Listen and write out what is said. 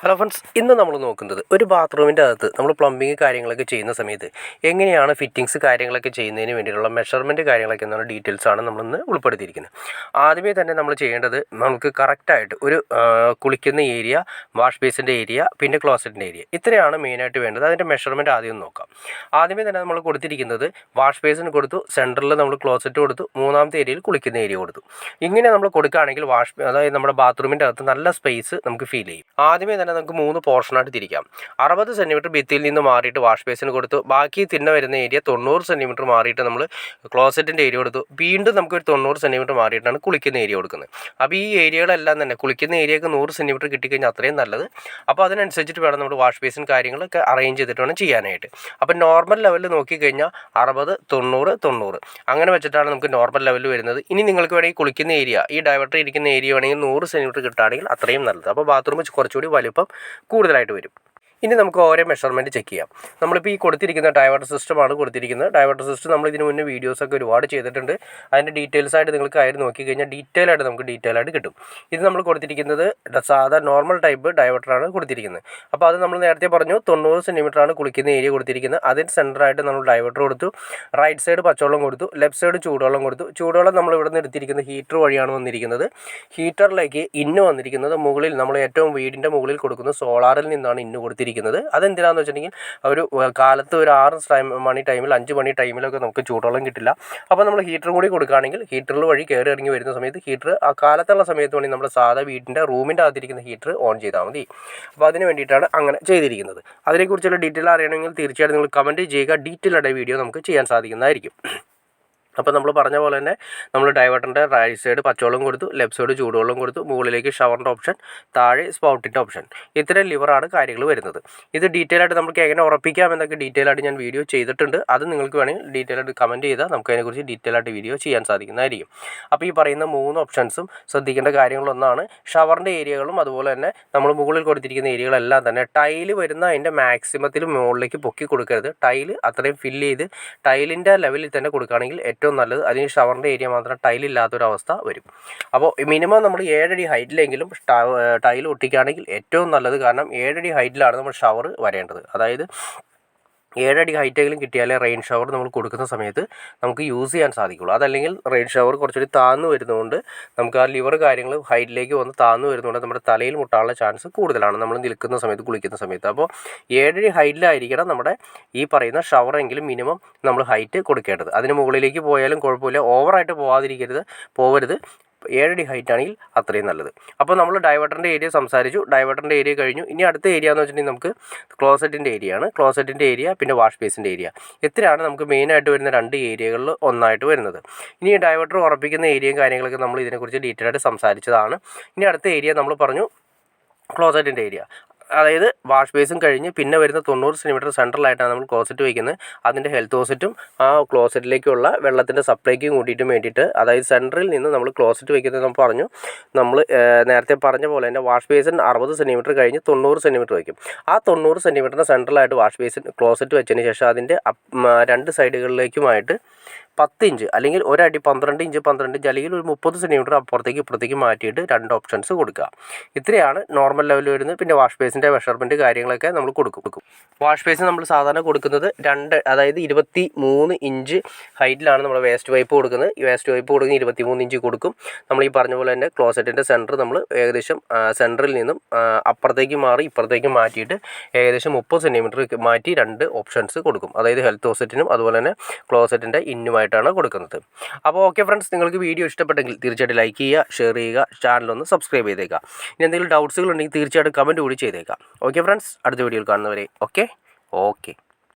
Hello friends, ഇന്ന് നമ്മൾ നോക്കുന്നത് ഒരു ബാത്റൂമിൻ്റെ അകത്ത് നമ്മൾ പ്ലംബിങ് കാര്യങ്ങളൊക്കെ ചെയ്യുന്ന സമയത്ത് എങ്ങനെയാണ് ഫിറ്റിങ്സ് കാര്യങ്ങളൊക്കെ ചെയ്യുന്നതിന് വേണ്ടിയിട്ടുള്ള മെഷർമെൻറ്റ് കാര്യങ്ങളൊക്കെ എന്നുള്ള ഡീറ്റെയിൽസാണ് നമ്മളിന്ന് ഉൾപ്പെടുത്തിയിരിക്കുന്നത്. ആദ്യമേ തന്നെ നമ്മൾ ചെയ്യേണ്ടത് നമുക്ക് കറക്റ്റായിട്ട് ഒരു കുളിക്കുന്ന ഏരിയ, വാഷ് ബേസിൻ്റെ ഏരിയ, പിന്നെ ക്ലോസറ്റിൻ്റെ ഏരിയ, ഇത്രയാണ് മെയിനായിട്ട് വേണ്ടത്. അതിൻ്റെ മെഷർമെൻറ്റ് ആദ്യം നോക്കാം. ആദ്യമേ തന്നെ നമ്മൾ കൊടുത്തിരിക്കുന്നത് വാഷ് ബേസിന് കൊടുത്തു, സെൻറ്ററിൽ നമ്മൾ ക്ലോസറ്റ് കൊടുത്തു, മൂന്നാമത്തെ ഏരിയയിൽ കുളിക്കുന്ന ഏരിയ കൊടുത്തു. ഇങ്ങനെ നമ്മൾ കൊടുക്കുകയാണെങ്കിൽ അതായത് നമ്മുടെ ബാത്റൂമിൻ്റെ അകത്ത് നല്ല സ്പേസ് നമുക്ക് ഫീൽ ചെയ്യും. ആദ്യമേ തന്നെ നമുക്ക് 3 പോർഷനായിട്ട് തിരിക്കാം. 60 സെൻറ്റിമീറ്റർ ഭിത്തിയിൽ നിന്ന് മാറിയിട്ട് വാഷ് ബേസിന് കൊടുത്തു, ബാക്കി തിന്ന വരുന്ന ഏരിയ 90 സെൻറ്റിമീറ്റർ മാറിയിട്ട് നമ്മൾ ക്ലോസറ്റിൻ്റെ ഏരിയ കൊടുത്തു. വീണ്ടും നമുക്കൊരു 90 സെൻറ്റിമീറ്റർ മാറിയിട്ടാണ് കുളിക്കുന്ന ഏരിയ കൊടുക്കുന്നത്. അപ്പോൾ ഈ ഏരിയകളെല്ലാം തന്നെ കുളിക്കുന്ന ഏരിയക്ക് 100 സെൻറ്റിമീറ്റർ കിട്ടിക്കഴിഞ്ഞാൽ അത്രയും നല്ലത്. അപ്പോൾ അതിനനുസരിച്ചിട്ട് വേണം നമ്മുടെ വാഷ് ബേസിൻ കാര്യങ്ങളൊക്കെ അറേഞ്ച് ചെയ്തിട്ട് വേണം ചെയ്യാനായിട്ട്. അപ്പോൾ നോർമൽ ലെവലിൽ നോക്കിക്കഴിഞ്ഞാൽ 60, 90, 90 അങ്ങനെ വെച്ചിട്ടാണ് നമുക്ക് നോർമൽ ലെവലിൽ വരുന്നത്. ഇനി നിങ്ങൾക്ക് വേണമെങ്കിൽ കുളിക്കുന്ന ഏരിയ, ഈ ഡൈവർട്ടർ ഇരിക്കുന്ന ഏരിയ വേണമെങ്കിൽ 100 സെൻറ്റിമീറ്റർ കിട്ടുകയാണെങ്കിൽ അത്രയും നല്ലത്. അപ്പോൾ ബാത്റൂം കുറച്ചുകൂടി വലിപ്പം കൂടുതലായിട്ട് വരും. ഇനി നമുക്ക് ഓരോ മെഷർമെൻറ്റ് ചെക്ക് ചെയ്യാം. നമ്മളിപ്പോൾ ഈ കൊടുത്തിരിക്കുന്ന ഡൈവേർട്ടർ സിസ്റ്റമാണ് കൊടുത്തിരിക്കുന്നത്. ഡൈവേർട്ടർ സിസ്റ്റം നമ്മൾ ഇതിന് മുന്നേ വീഡിയോസൊക്കെ ഒരുപാട് ചെയ്തിട്ടുണ്ട്. അതിൻ്റെ ഡീറ്റെയിൽസായിട്ട് നിങ്ങൾക്ക് കയറി നോക്കിക്കഴിഞ്ഞാൽ ഡീറ്റെയിൽ ആയിട്ട് കിട്ടും. ഇത് നമ്മൾ കൊടുത്തിരിക്കുന്നത് സാധാ നോർമൽ ടൈപ്പ് ഡൈവേർട്ടറാണ് കൊടുത്തിരിക്കുന്നത്. അപ്പോൾ അത് നമ്മൾ നേരത്തെ പറഞ്ഞു 90 സെൻറ്റിമീറ്ററാണ് കുളിക്കുന്ന ഏരിയ കൊടുത്തിരിക്കുന്നത്. അതിന് സെൻറ്ററായിട്ട് നമ്മൾ ഡൈവേർട്ടർ കൊടുത്തു, റൈറ്റ് സൈഡ് പച്ചവെള്ളം കൊടുത്തു, ലെഫ്റ്റ് സൈഡ് ചൂടുവെള്ളം കൊടുത്തു. ചൂടുവെള്ളം നമ്മൾ ഇവിടെ നിന്ന് എടുത്തിരിക്കുന്നത് ഹീറ്റർ വഴിയാണ് വന്നിരിക്കുന്നത്. ഹീറ്ററിലേക്ക് ഇന്ന് വന്നിരിക്കുന്നത് മുകളിൽ നമ്മൾ ഏറ്റവും വീടിൻ്റെ മുകളിൽ കൊടുക്കുന്ന സോളാറിൽ നിന്നാണ് ഇന്ന് കൊടുത്തിരിക്കുന്നത്. അതെന്തിനാണെന്ന് വെച്ചിട്ടുണ്ടെങ്കിൽ ഒരു കാലത്ത് ഒരു 6 മണി ടൈമിൽ 5 മണി ടൈമിലൊക്കെ നമുക്ക് ചൂടുവെള്ളം കിട്ടില്ല. അപ്പോൾ നമ്മൾ ഹീറ്ററും കൂടി കൊടുക്കുകയാണെങ്കിൽ ഹീറ്ററിൽ വഴി കയറി ഇറങ്ങി വരുന്ന സമയത്ത് ഹീറ്റർ ആ കാലത്തുള്ള സമയത്ത് വേണമെങ്കിൽ നമ്മുടെ സാധാ വീടിൻ്റെ റൂമിൻ്റെ അകത്തിരിക്കുന്ന ഹീറ്റർ ഓൺ ചെയ്താൽ മതി. അപ്പോൾ അതിന് വേണ്ടിയിട്ടാണ് അങ്ങനെ ചെയ്തിരിക്കുന്നത്. അതിനെക്കുറിച്ചുള്ള ഡീറ്റെയിൽ അറിയണമെങ്കിൽ തീർച്ചയായിട്ടും നിങ്ങൾ കമൻറ്റ് ചെയ്യുക. ഡീറ്റെയിൽ ആയിട്ട് വീഡിയോ നമുക്ക് ചെയ്യാൻ സാധിക്കുന്നതായിരിക്കും. അപ്പോൾ നമ്മൾ പറഞ്ഞ പോലെ തന്നെ നമ്മൾ ഡൈവേർട്ടറിൻ്റെ റൈറ്റ് സൈഡ് പച്ചവെള്ളം കൊടുത്തു, ലെഫ്റ്റ് സൈഡ് ചൂടുവെള്ളം കൊടുത്തു, മുകളിലേക്ക് ഷവറിൻ്റെ ഓപ്ഷൻ, താഴെ സ്പൗട്ടിൻ്റെ ഓപ്ഷൻ, ഇത്രയും ലിവറാണ് കാര്യങ്ങൾ വരുന്നത്. ഇത് ഡീറ്റെയിൽ ആയിട്ട് നമുക്ക് എങ്ങനെ ഉറപ്പിക്കാം എന്നൊക്കെ ഡീറ്റെയിൽ ആയിട്ട് ഞാൻ വീഡിയോ ചെയ്തിട്ടുണ്ട്. അത് നിങ്ങൾക്ക് വേണമെങ്കിൽ ഡീറ്റെയിൽ ആയിട്ട് കമൻറ്റ് ചെയ്താൽ നമുക്ക് അതിനെക്കുറിച്ച് ഡീറ്റെയിൽ ആയിട്ട് വീഡിയോ ചെയ്യാൻ സാധിക്കുന്നതായിരിക്കും. അപ്പോൾ ഈ പറയുന്ന 3 ഓപ്ഷൻസും ശ്രദ്ധിക്കേണ്ട കാര്യങ്ങളൊന്നാണ്. ഷവറിൻ്റെ ഏരിയകളും അതുപോലെ തന്നെ നമ്മൾ മുകളിൽ കൊടുത്തിരിക്കുന്ന ഏരിയകളെല്ലാം തന്നെ ടൈല് വരുന്ന അതിൻ്റെ മാക്സിമത്തിൽ മുകളിലേക്ക് പൊക്കി കൊടുക്കരുത്. ടൈല് അത്രയും ഫില്ല് ചെയ്ത് ടൈലിൻ്റെ ലെവലിൽ തന്നെ കൊടുക്കുകയാണെങ്കിൽ ഏറ്റവും നല്ലത്. അതിന് ഷവറിൻ്റെ ഏരിയ മാത്രം ടൈലില്ലാത്തൊരവസ്ഥ വരും. അപ്പോൾ മിനിമം നമ്മൾ 7 അടി ഹൈറ്റിലെങ്കിലും ടൈൽ ഒട്ടിക്കുകയാണെങ്കിൽ ഏറ്റവും നല്ലത്. കാരണം 7 അടി ഹൈറ്റിലാണ് നമ്മൾ ഷവർ വരേണ്ടത്. അതായത് 7 അടി ഹൈറ്റെങ്കിലും കിട്ടിയാലേ റെയിൻ ഷവർ നമ്മൾ കൊടുക്കുന്ന സമയത്ത് നമുക്ക് യൂസ് ചെയ്യാൻ സാധിക്കുള്ളൂ. അതല്ലെങ്കിൽ റെയിൻ ഷവർ കുറച്ചുകൂടി താഴ്ന്നു വരുന്നതുകൊണ്ട് നമുക്ക് ആ ലിവർ കാര്യങ്ങൾ ഹൈറ്റിലേക്ക് വന്ന് താഴ്ന്നു വരുന്നതുകൊണ്ട് നമ്മുടെ തലയിൽ മുട്ടാനുള്ള ചാൻസ് കൂടുതലാണ് നമ്മൾ നിൽക്കുന്ന സമയത്ത് കുളിക്കുന്ന സമയത്ത്. അപ്പോൾ 7 അടി ഹൈറ്റിലായിരിക്കണം നമ്മുടെ ഈ പറയുന്ന ഷവറെങ്കിലും മിനിമം നമ്മൾ ഹൈറ്റ് കൊടുക്കേണ്ടത്. അതിന് മുകളിലേക്ക് പോയാലും കുഴപ്പമില്ല, ഓവറായിട്ട് പോവരുത്. 7 അടി ഹൈറ്റ് ആണെങ്കിൽ അത്രയും നല്ലത്. അപ്പോൾ നമ്മൾ ഡൈവേർട്ടറിൻ്റെ ഏരിയ സംസാരിച്ചു, ഡൈവേർട്ടറിൻ്റെ ഏരിയ കഴിഞ്ഞു. ഇനി അടുത്ത ഏരിയ എന്ന് വെച്ചിട്ടുണ്ടെങ്കിൽ നമുക്ക് ക്ലോസറ്റിൻ്റെ ഏരിയ ആണ്. ക്ലോസറ്റിൻ്റെ ഏരിയ പിന്നെ വാഷ് ബേസിൻ്റെ ഏരിയ, ഇത്രയാണ് നമുക്ക് മെയിനായിട്ട് വരുന്ന 2 ഏരിയകളിൽ ഒന്നായിട്ട് വരുന്നത്. ഇനി ഡൈവേർട്ടർ ഉറപ്പിക്കുന്ന ഏരിയയും കാര്യങ്ങളൊക്കെ നമ്മൾ ഇതിനെക്കുറിച്ച് ഡീറ്റെയിൽ ആയിട്ട് സംസാരിച്ചതാണ്. ഇനി അടുത്ത ഏരിയ നമ്മൾ പറഞ്ഞു ക്ലോസറ്റിൻ്റെ ഏരിയ. അതായത് വാഷ് ബേസും കഴിഞ്ഞ് പിന്നെ വരുന്ന 90 സെൻറ്റിമീറ്റർ സെൻട്രലായിട്ടാണ് നമ്മൾ ക്ലോസറ്റ് വയ്ക്കുന്നത്. അതിൻ്റെ ഹെൽത്ത് ഹോസറ്റും ആ ക്ലോസറ്റിലേക്കുള്ള വെള്ളത്തിൻ്റെ സപ്ലൈക്കും കൂട്ടിയിട്ടും വേണ്ടിയിട്ട്, അതായത് സെൻറ്ററിൽ നിന്ന് നമ്മൾ ക്ലോസറ്റ് വയ്ക്കുന്നത് നമ്മൾ പറഞ്ഞു. നമ്മൾ നേരത്തെ പറഞ്ഞ പോലെ തന്നെ വാഷ് ബേസിൻ 60 സെൻറ്റിമീറ്റർ കഴിഞ്ഞ് 90 സെൻറ്റിമീറ്റർ വയ്ക്കും. ആ 90 സെൻറ്റിമീറ്ററിൻ്റെ സെൻട്രലായിട്ട് വാഷ് ബേസിൻ ക്ലോസറ്റ് വെച്ചതിന് ശേഷം അതിൻ്റെ 2 സൈഡുകളിലേക്കുമായിട്ട് 10 ഇഞ്ച് അല്ലെങ്കിൽ ഒരടി 12 ഇഞ്ച് അല്ലെങ്കിൽ ഒരു 30 സെൻറ്റിമീറ്റർ അപ്പുറത്തേക്ക് ഇപ്പുറത്തേക്ക് മാറ്റിയിട്ട് 2 ഓപ്ഷൻസ് കൊടുക്കുക. ഇത്രയാണ് നോർമൽ ലെവൽ വരുന്നത്. പിന്നെ വാഷ് ബേസിൻ്റെ മെഷർമെൻറ്റ് കാര്യങ്ങളൊക്കെ നമ്മൾ കൊടുക്കും. വാഷ് ബേസിന് നമ്മൾ സാധാരണ കൊടുക്കുന്നത് 23 ഇഞ്ച് ഹൈറ്റിലാണ് നമ്മൾ വേസ്റ്റ് പൈപ്പ് കൊടുക്കുന്നത്. ഈ വേസ്റ്റ് പൈപ്പ് കൊടുക്കുന്നത് 23 ഇഞ്ച് കൊടുക്കും. നമ്മൾ ഈ പറഞ്ഞ പോലെ തന്നെ ക്ലോസറ്റിൻ്റെ സെൻറ്റർ നമ്മൾ ഏകദേശം സെൻറ്ററിൽ നിന്നും അപ്പുറത്തേക്ക് മാറി ഇപ്പുറത്തേക്ക് മാറ്റിയിട്ട് ഏകദേശം 30 സെൻറ്റിമീറ്റർ മാറ്റി 2 ഓപ്ഷൻസ് കൊടുക്കും. അതായത് ഹെൽത്ത് ഹോസറ്റിനും അതുപോലെ തന്നെ ക്ലോസറ്റിൻ്റെ ഇന്നുമായിട്ടാണ് കൊടുക്കുന്നത്. അപ്പോൾ ഓക്കെ ഫ്രണ്ട്സ്, നിങ്ങൾക്ക് വീഡിയോ ഇഷ്ടപ്പെട്ടെങ്കിൽ തീർച്ചയായിട്ടും ലൈക്ക് ചെയ്യുക, ഷെയർ ചെയ്യുക, ചാനലൊന്ന് സബ്സ്ക്രൈബ് ചെയ്തേക്കുക. ഇനി എന്തെങ്കിലും ഡൗട്ട്സുകൾ ഉണ്ടെങ്കിൽ തീർച്ചയായിട്ടും കമൻറ്റ് കൂടി ചെയ്തേക്കാം. ഓക്കെ ഫ്രണ്ട്സ്, അടുത്ത വീഡിയോയിൽ കാണുന്നവരെ ഓക്കെ.